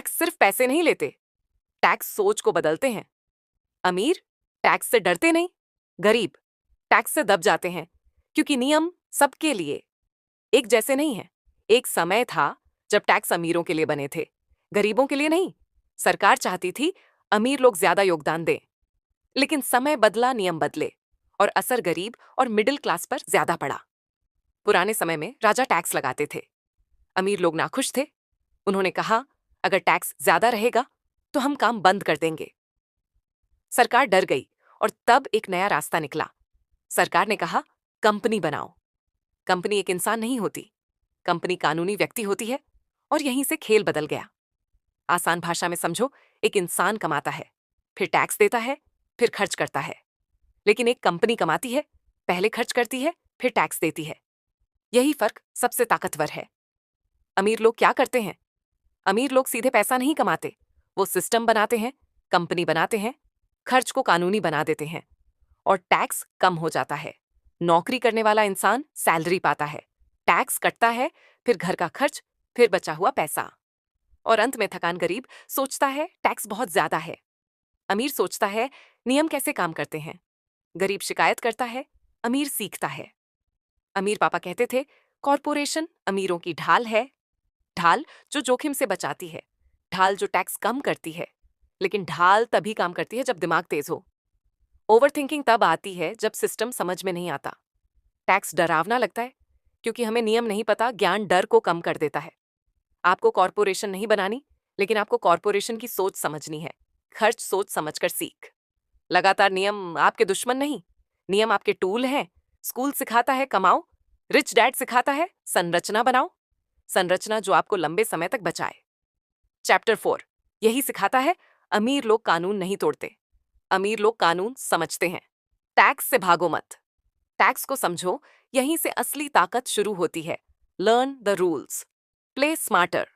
Tax सिर्फ पैसे नहीं लेते, टैक्स सोच को बदलते हैं। अमीर टैक्स से डरते नहीं, गरीब टैक्स से दब जाते हैं, क्योंकि नियम सबके लिए एक जैसे नहीं है। एक समय था जब टैक्स अमीरों के लिए बने थे, गरीबों के लिए नहीं। सरकार चाहती थी अमीर लोग ज्यादा योगदान दें, लेकिन समय बदला, नियम बदले, और असर गरीब और मिडिल क्लास पर ज्यादा पड़ा। पुराने समय में राजा टैक्स लगाते थे, अमीर लोग नाखुश थे। उन्होंने कहा, अगर टैक्स ज्यादा रहेगा तो हम काम बंद कर देंगे। सरकार डर गई और तब एक नया रास्ता निकला। सरकार ने कहा, कंपनी बनाओ। कंपनी एक इंसान नहीं होती, कंपनी कानूनी व्यक्ति होती है, और यहीं से खेल बदल गया। आसान भाषा में समझो, एक इंसान कमाता है, फिर टैक्स देता है, फिर खर्च करता है। लेकिन एक कंपनी कमाती है, पहले खर्च करती है, फिर टैक्स देती है। यही फर्क सबसे ताकतवर है। अमीर लोग क्या करते हैं? अमीर लोग सीधे पैसा नहीं कमाते, वो सिस्टम बनाते हैं, कंपनी बनाते हैं, खर्च को कानूनी बना देते हैं, और टैक्स कम हो जाता है। नौकरी करने वाला इंसान सैलरी पाता है, टैक्स कटता है, फिर घर का खर्च, फिर बचा हुआ पैसा, और अंत में थकान। गरीब सोचता है टैक्स बहुत ज्यादा है, अमीर सोचता है नियम कैसे काम करते हैं। गरीब शिकायत करता है, अमीर सीखता है। अमीर पापा कहते थे, कॉरपोरेशन अमीरों की ढाल है, ढाल जो जोखिम से बचाती है, ढाल जो टैक्स कम करती है। लेकिन ढाल तभी काम करती है जब दिमाग तेज हो। ओवरथिंकिंग तब आती है जब सिस्टम समझ में नहीं आता। टैक्स डरावना लगता है क्योंकि हमें नियम नहीं पता, ज्ञान डर को कम कर देता है। आपको कॉरपोरेशन नहीं बनानी, लेकिन आपको कॉरपोरेशन की सोच समझनी है। खर्च सोच समझकर सीख। लगातार नियम आपके दुश्मन नहीं, नियम आपके टूल हैं। स्कूल सिखाता है कमाओ, रिच डैड सिखाता है संरचना बनाओ, संरचना जो आपको लंबे समय तक बचाए। चैप्टर 4 यही सिखाता है, अमीर लोग कानून नहीं तोड़ते, अमीर लोग कानून समझते हैं। टैक्स से भागो मत, टैक्स को समझो, यहीं से असली ताकत शुरू होती है। Learn the rules, play smarter.